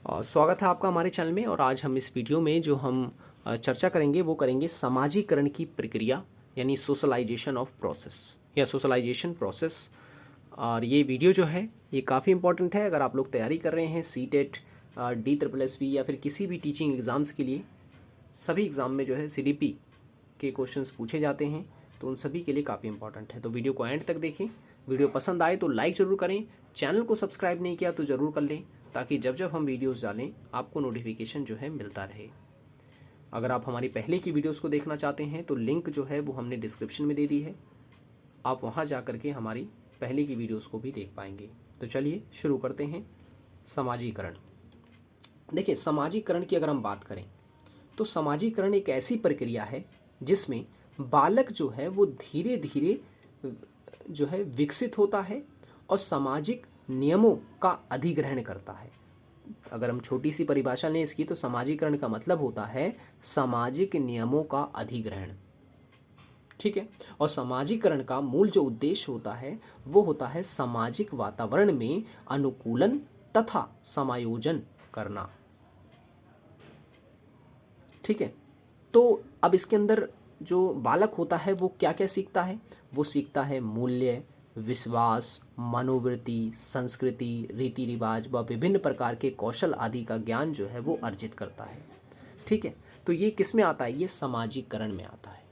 स्वागत है आपका हमारे चैनल में। और आज हम इस वीडियो में जो हम चर्चा करेंगे वो करेंगे समाजीकरण की प्रक्रिया, यानी सोशलाइजेशन ऑफ प्रोसेस या सोशलाइजेशन प्रोसेस। और ये वीडियो जो है ये काफ़ी इंपॉर्टेंट है अगर आप लोग तैयारी कर रहे हैं सीटेट, DSSB या फिर किसी भी टीचिंग एग्ज़ाम्स के लिए। सभी एग्ज़ाम में जो है CDP के क्वेश्चंस पूछे जाते हैं, तो उन सभी के लिए काफ़ी इंपॉर्टेंट है। तो वीडियो को एंड तक देखें। वीडियो पसंद आए तो लाइक ज़रूर करें, चैनल को सब्सक्राइब नहीं किया तो ज़रूर कर लें, ताकि जब जब हम वीडियोस डालें आपको नोटिफिकेशन जो है मिलता रहे। अगर आप हमारी पहले की वीडियोस को देखना चाहते हैं तो लिंक जो है वो हमने डिस्क्रिप्शन में दे दी है, आप वहाँ जा कर के हमारी पहले की वीडियोस को भी देख पाएंगे। तो चलिए शुरू करते हैं। समाजीकरण। देखिए, समाजीकरण की अगर हम बात करें तो समाजीकरण एक ऐसी प्रक्रिया है जिसमें बालक जो है वो धीरे धीरे जो है विकसित होता है और सामाजिक नियमों का अधिग्रहण करता है। अगर हम छोटी सी परिभाषा लें इसकी, तो समाजीकरण का मतलब होता है सामाजिक नियमों का अधिग्रहण। ठीक है। और समाजीकरण का मूल जो उद्देश्य होता है वो होता है सामाजिक वातावरण में अनुकूलन तथा समायोजन करना। ठीक है। तो अब इसके अंदर जो बालक होता है वो क्या क्या सीखता है? वो सीखता है मूल्य, विश्वास, मनोवृत्ति, संस्कृति, रीति रिवाज व विभिन्न प्रकार के कौशल आदि का ज्ञान जो है वो अर्जित करता है। ठीक है। तो ये किस में आता है? ये समाजीकरण में आता है।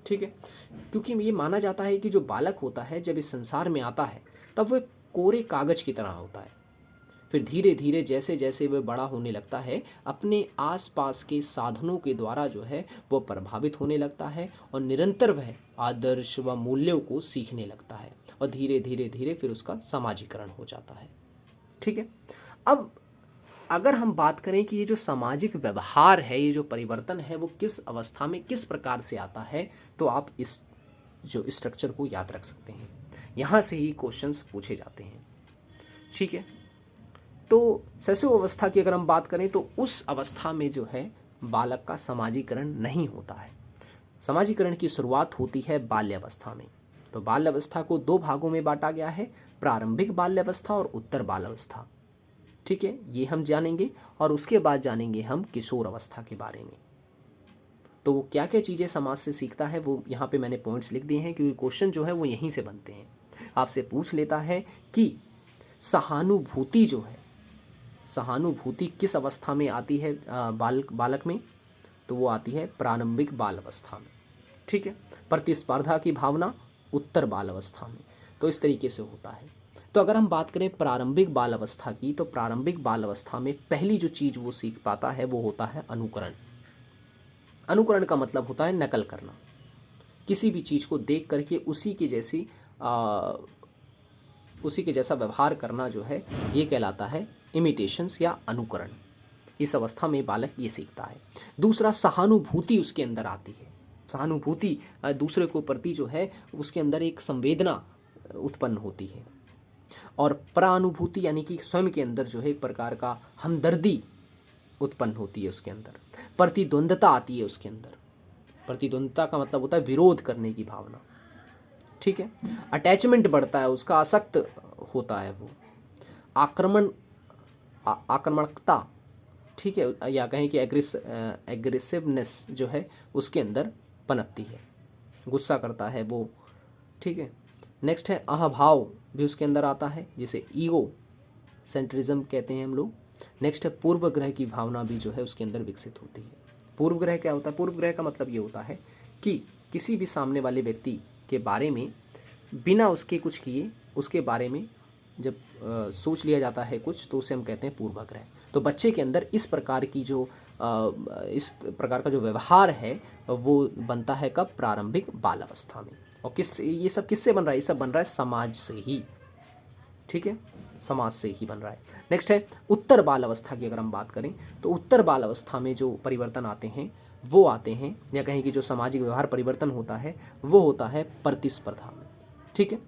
ठीक है। क्योंकि ये माना जाता है कि जो बालक होता है जब इस संसार में आता है तब वो कोरे कागज की तरह होता है। फिर धीरे धीरे जैसे जैसे वह बड़ा होने लगता है अपने आसपास के साधनों के द्वारा जो है वो प्रभावित होने लगता है और निरंतर वह आदर्श व मूल्यों को सीखने लगता है और धीरे धीरे धीरे फिर उसका समाजीकरण हो जाता है। ठीक है। अब अगर हम बात करें कि ये जो सामाजिक व्यवहार है, ये जो परिवर्तन है वो किस अवस्था में किस प्रकार से आता है, तो आप इस जो स्ट्रक्चर को याद रख सकते हैं। यहाँ से ही क्वेश्चंस पूछे जाते हैं। ठीक है। तो शैशव अवस्था की अगर हम बात करें तो उस अवस्था में जो है बालक का समाजीकरण नहीं होता है। समाजीकरण की शुरुआत होती है बाल्यावस्था में। तो बाल्यावस्था को दो भागों में बांटा गया है, प्रारंभिक बाल्यावस्था और उत्तर बाल्यावस्था। ठीक है, ये हम जानेंगे। और उसके बाद जानेंगे हम किशोर अवस्था के बारे में। तो वो क्या क्या चीज़ें समाज से सीखता है वो यहाँ पे मैंने पॉइंट्स लिख दिए हैं, क्योंकि क्वेश्चन जो है वो यहीं से बनते हैं। आपसे पूछ लेता है कि सहानुभूति जो है, सहानुभूति किस अवस्था में आती है बालक में? तो वो आती है प्रारंभिक बाल अवस्था में। ठीक है। प्रतिस्पर्धा की भावना उत्तर बाल अवस्था में। तो इस तरीके से होता है। तो अगर हम बात करें प्रारंभिक बाल अवस्था की, तो प्रारंभिक बाल अवस्था में पहली जो चीज़ वो सीख पाता है वो होता है अनुकरण। अनुकरण का मतलब होता है नकल करना। किसी भी चीज़ को देख करके उसी के जैसा व्यवहार करना जो है ये कहलाता है इमिटेशंस या अनुकरण। इस अवस्था में बालक ये सीखता है। दूसरा, सहानुभूति उसके अंदर आती है। सहानुभूति दूसरे को प्रति जो है उसके अंदर एक संवेदना उत्पन्न होती है। और परानुभूति यानी कि स्वयं के अंदर जो है एक प्रकार का हमदर्दी उत्पन्न होती है उसके अंदर। प्रतिद्वंद्वता आती है उसके अंदर। प्रतिद्वंद्वता का मतलब होता है विरोध करने की भावना। ठीक है। अटैचमेंट बढ़ता है उसका, आसक्त होता है वो। आक्रामकता, ठीक है, या कहें कि एग्रेसिवनेस जो है उसके अंदर पनपती है, गुस्सा करता है वो। ठीक है। नेक्स्ट है अहभाव भी उसके अंदर आता है, जिसे ईगो सेंट्रिज्म कहते हैं हम लोग। नेक्स्ट है पूर्वग्रह की भावना भी जो है उसके अंदर विकसित होती है। पूर्वग्रह क्या होता है? पूर्वग्रह का मतलब ये होता है कि किसी भी सामने वाले व्यक्ति के बारे में बिना उसके कुछ किए उसके बारे में जब सोच लिया जाता है कुछ, तो उसे हम कहते हैं पूर्वाग्रह। तो बच्चे के अंदर इस प्रकार इस प्रकार का जो व्यवहार है वो बनता है कब? प्रारंभिक बाल अवस्था में। और ये सब किससे बन रहा है? ये सब बन रहा है समाज से ही। ठीक है, समाज से ही बन रहा है। नेक्स्ट है उत्तर बाल अवस्था की अगर हम बात करें, तो उत्तर बाल अवस्था में जो परिवर्तन आते हैं वो आते हैं, या कहें कि जो सामाजिक व्यवहार परिवर्तन होता है वो होता है प्रतिस्पर्धा। ठीक है,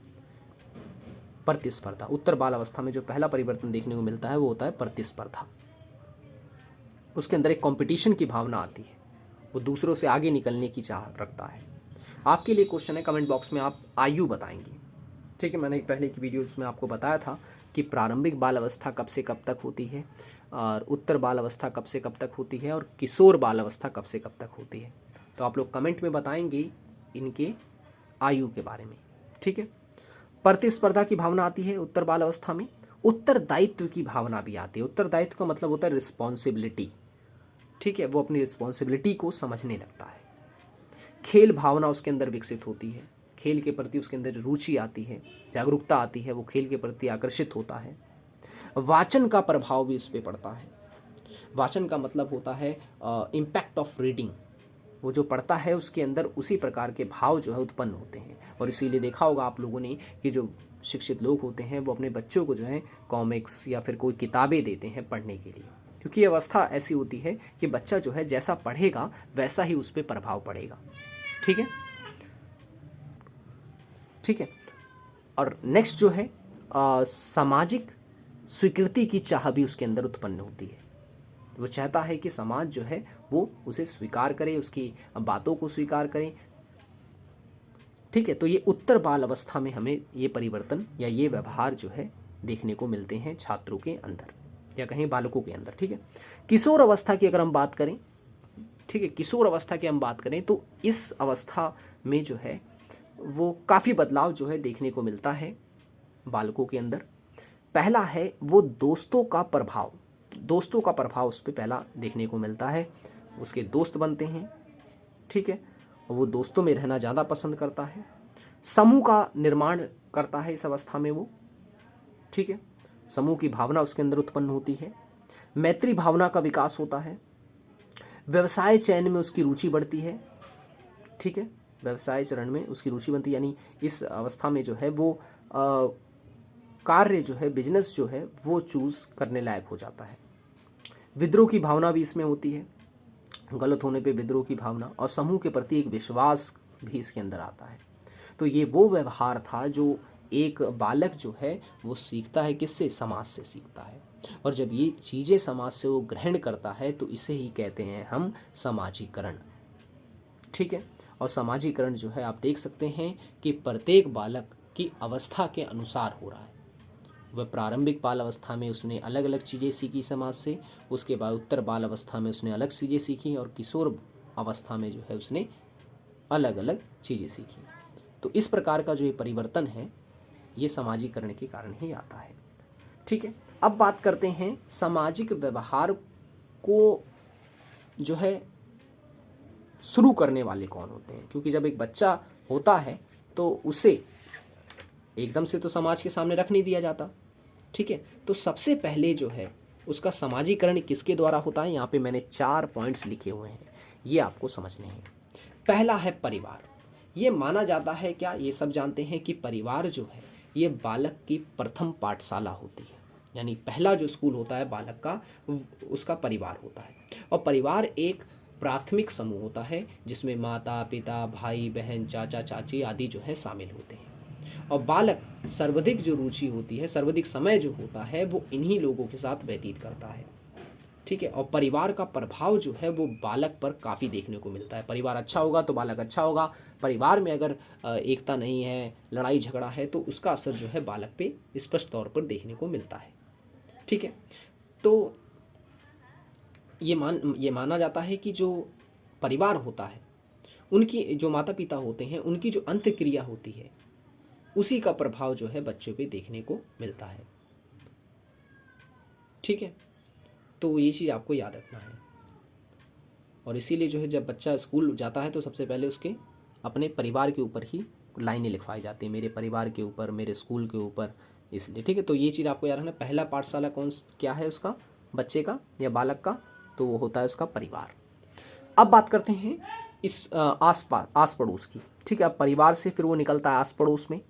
प्रतिस्पर्धा। उत्तर बाल अवस्था में जो पहला परिवर्तन देखने को मिलता है वो होता है प्रतिस्पर्धा। उसके अंदर एक कंपटीशन की भावना आती है, वो दूसरों से आगे निकलने की चाह रखता है। आपके लिए क्वेश्चन है, कमेंट बॉक्स में आप आयु बताएंगे। ठीक है, मैंने एक पहले की वीडियो उसमें आपको बताया था कि प्रारंभिक बाल अवस्था कब से कब तक होती है, और उत्तर बाल अवस्था कब से कब तक होती है, और किशोर बाल अवस्था कब से कब तक होती है। तो आप लोग कमेंट में बताएंगे इनके आयु के बारे में। ठीक है। प्रतिस्पर्धा की भावना आती है उत्तर बाल अवस्था में। उत्तरदायित्व की भावना भी आती है। उत्तरदायित्व का मतलब होता है रिस्पॉन्सिबिलिटी। ठीक है, वो अपनी रिस्पॉन्सिबिलिटी को समझने लगता है। खेल भावना उसके अंदर विकसित होती है। खेल के प्रति उसके अंदर रुचि आती है, जागरूकता आती है, वो खेल के प्रति आकर्षित होता है। वाचन का प्रभाव भी उस पर पड़ता है। वाचन का मतलब होता है इम्पैक्ट ऑफ रीडिंग। वो जो पढ़ता है उसके अंदर उसी प्रकार के भाव जो है उत्पन्न होते हैं। और इसीलिए देखा होगा आप लोगों ने कि जो शिक्षित लोग होते हैं वो अपने बच्चों को जो है कॉमिक्स या फिर कोई किताबें देते हैं पढ़ने के लिए, क्योंकि ये अवस्था ऐसी होती है कि बच्चा जो है जैसा पढ़ेगा वैसा ही उस पर प्रभाव पड़ेगा। ठीक है, ठीक है। और नेक्स्ट जो है सामाजिक स्वीकृति की चाह भी उसके अंदर उत्पन्न होती है। वो चाहता है कि समाज जो है वो उसे स्वीकार करे, उसकी बातों को स्वीकार करे। ठीक है, तो ये उत्तर बाल अवस्था में हमें ये परिवर्तन या ये व्यवहार जो है देखने को मिलते हैं छात्रों के अंदर या कहीं बालकों के अंदर। ठीक है। किशोर अवस्था की अगर हम बात करें, ठीक है, किशोर अवस्था की हम बात करें तो इस अवस्था में जो है वो काफ़ी बदलाव जो है देखने को मिलता है बालकों के अंदर। पहला है वो दोस्तों का प्रभाव। दोस्तों का प्रभाव उस पर पहला देखने को मिलता है। उसके दोस्त बनते हैं। ठीक है, वो दोस्तों में रहना ज़्यादा पसंद करता है। समूह का निर्माण करता है इस अवस्था में वो। ठीक है, समूह की भावना उसके अंदर उत्पन्न होती है। मैत्री भावना का विकास होता है। व्यवसाय चयन में उसकी रुचि बढ़ती है। ठीक है, व्यवसाय चरण में उसकी रुचि बनती है, यानी इस अवस्था में जो है वो कार्य जो है, बिजनेस जो है वो चूज़ करने लायक हो जाता है। विद्रोह की भावना भी इसमें होती है, गलत होने पे विद्रोह की भावना, और समूह के प्रति एक विश्वास भी इसके अंदर आता है। तो ये वो व्यवहार था जो एक बालक जो है वो सीखता है, किससे? समाज से सीखता है। और जब ये चीज़ें समाज से वो ग्रहण करता है तो इसे ही कहते हैं हम समाजीकरण। ठीक है, और समाजीकरण जो है आप देख सकते हैं कि प्रत्येक बालक की अवस्था के अनुसार हो रहा है। वह प्रारंभिक बाल अवस्था में उसने अलग अलग चीज़ें सीखी समाज से, उसके बाद उत्तर बाल अवस्था में उसने अलग चीज़ें सीखी, और किशोर अवस्था में जो है उसने अलग अलग चीज़ें सीखी। तो इस प्रकार का जो ये परिवर्तन है ये सामाजिकरण के कारण ही आता है। ठीक है, अब बात करते हैं सामाजिक व्यवहार को जो है शुरू करने वाले कौन होते हैं, क्योंकि जब एक बच्चा होता है तो उसे एकदम से तो समाज के सामने रख नहीं दिया जाता। ठीक है, तो सबसे पहले जो है उसका समाजीकरण किसके द्वारा होता है, यहाँ पे मैंने 4 पॉइंट्स लिखे हुए हैं, ये आपको समझने हैं। पहला है परिवार। ये माना जाता है, क्या ये सब जानते हैं कि परिवार जो है ये बालक की प्रथम पाठशाला होती है, यानी पहला जो स्कूल होता है बालक का उसका परिवार होता है। और परिवार एक प्राथमिक समूह होता है जिसमें माता पिता भाई बहन चाचा चाची आदि जो है शामिल होते हैं। और बालक सर्वाधिक जो रुचि होती है, सर्वाधिक समय जो होता है वो इन्हीं लोगों के साथ व्यतीत करता है। ठीक है, और परिवार का प्रभाव जो है वो बालक पर काफ़ी देखने को मिलता है। परिवार अच्छा होगा तो बालक अच्छा होगा। परिवार में अगर एकता नहीं है, लड़ाई झगड़ा है, तो उसका असर जो है बालक पे स्पष्ट तौर पर देखने को मिलता है। ठीक है, तो ये माना जाता है कि जो परिवार होता है, उनकी जो माता पिता होते हैं, उनकी जो अंतक्रिया होती है उसी का प्रभाव जो है बच्चों पे देखने को मिलता है। ठीक है, तो ये चीज़ आपको याद रखना है। और इसीलिए जो है जब बच्चा स्कूल जाता है तो सबसे पहले उसके अपने परिवार के ऊपर ही लाइनें लिखवाई जाती हैं, मेरे परिवार के ऊपर, मेरे स्कूल के ऊपर, इसलिए। ठीक है, तो ये चीज़ आपको याद रखना। पहला पाठशाला क्या है उसका, बच्चे का या बालक का, तो वो होता है उसका परिवार। अब बात करते हैं इस आस पड़ोस की। ठीक है, अब परिवार से फिर वो निकलता है आस पड़ोस में।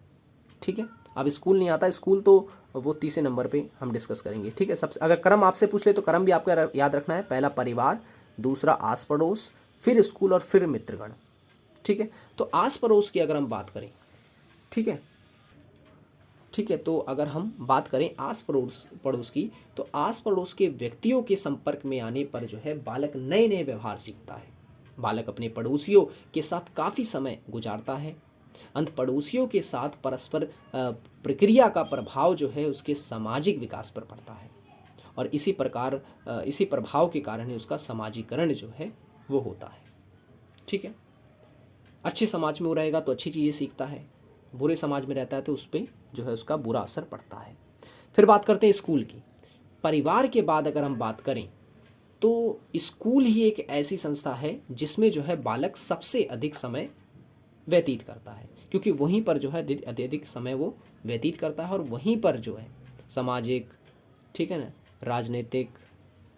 ठीक है, अब स्कूल नहीं आता, स्कूल तो वो तीसरे नंबर पे हम डिस्कस करेंगे। ठीक है, सबसे अगर क्रम आपसे पूछ ले तो क्रम भी आपको याद रखना है। पहला परिवार, दूसरा आस पड़ोस, फिर स्कूल और फिर मित्रगण। ठीक है, तो आस पड़ोस की अगर हम बात करें, ठीक है, ठीक है, तो अगर हम बात करें आस पड़ोस की, तो आस पड़ोस के व्यक्तियों के संपर्क में आने पर जो है बालक नए नए व्यवहार सीखता है। बालक अपने पड़ोसियों के साथ काफ़ी समय गुजारता है, अंत पड़ोसियों के साथ परस्पर प्रक्रिया का प्रभाव जो है उसके सामाजिक विकास पर पड़ता है और इसी प्रकार इसी प्रभाव के कारण ही उसका सामाजिकरण जो है वो होता है। ठीक है, अच्छे समाज में वो रहेगा तो अच्छी चीज़ें सीखता है, बुरे समाज में रहता है तो उस पर जो है उसका बुरा असर पड़ता है। फिर बात करते हैं स्कूल की। परिवार के बाद अगर हम बात करें तो स्कूल ही एक ऐसी संस्था है जिसमें जो है बालक सबसे अधिक समय व्यतीत करता है, क्योंकि वहीं पर जो है अत्यधिक समय वो व्यतीत करता है और वहीं पर जो है सामाजिक, ठीक है ना, राजनीतिक,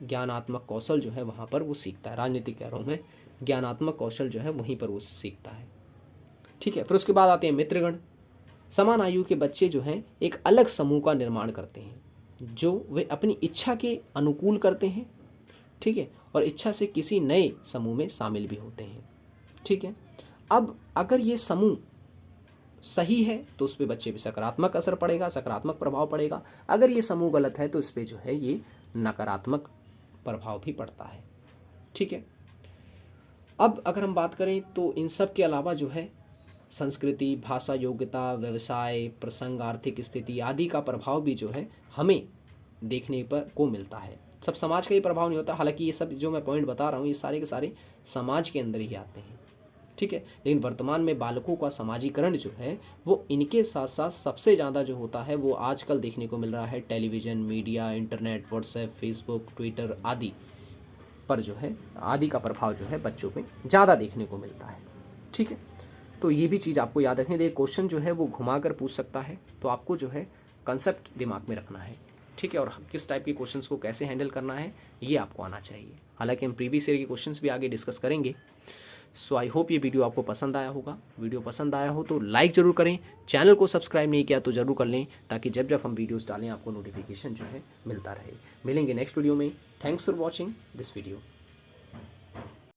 ज्ञानात्मक कौशल जो है वहाँ पर वो सीखता है। राजनीतिक कह रहा हूँ मैं, ज्ञानात्मक कौशल जो है वहीं पर वो सीखता है। ठीक है, फिर उसके बाद आते हैं मित्रगण। समान आयु के बच्चे जो हैं एक अलग समूह का निर्माण करते हैं जो वे अपनी इच्छा के अनुकूल करते हैं। ठीक है, और इच्छा से किसी नए समूह में शामिल भी होते हैं। ठीक है, अब अगर ये समूह सही है तो उस पर बच्चे पे सकारात्मक असर पड़ेगा, सकारात्मक प्रभाव पड़ेगा। अगर ये समूह गलत है तो इस पर जो है ये नकारात्मक प्रभाव भी पड़ता है। ठीक है, अब अगर हम बात करें तो इन सब के अलावा जो है संस्कृति, भाषा, योग्यता, व्यवसाय, प्रसंग, आर्थिक स्थिति आदि का प्रभाव भी जो है हमें देखने पर को मिलता है। सब समाज का ही प्रभाव नहीं होता, हालांकि ये सब जो मैं पॉइंट बता रहा हूँ ये सारे के सारे समाज के अंदर ही आते हैं। ठीक है, लेकिन वर्तमान में बालकों का समाजीकरण जो है वो इनके साथ साथ सबसे ज़्यादा जो होता है वो आजकल देखने को मिल रहा है television, media, internet, WhatsApp, Facebook, Twitter आदि पर जो है आदि का प्रभाव जो है बच्चों पे ज़्यादा देखने को मिलता है। ठीक है, तो ये भी चीज़ आपको याद रखनी है। क्वेश्चन जो है वो घुमा कर पूछ सकता है, तो आपको जो है कंसेप्ट दिमाग में रखना है। ठीक है, और किस टाइप के क्वेश्चंस को कैसे हैंडल करना है ये आपको आना चाहिए। हालांकि हम प्रीवियस ईयर के क्वेश्चंस भी आगे डिस्कस करेंगे। सो आई होप ये वीडियो आपको पसंद आया होगा। वीडियो पसंद आया हो तो लाइक ज़रूर करें, चैनल को सब्सक्राइब नहीं किया तो ज़रूर कर लें, ताकि जब जब हम वीडियोस डालें आपको नोटिफिकेशन जो है मिलता रहे। मिलेंगे नेक्स्ट वीडियो में। Thanks for watching this video.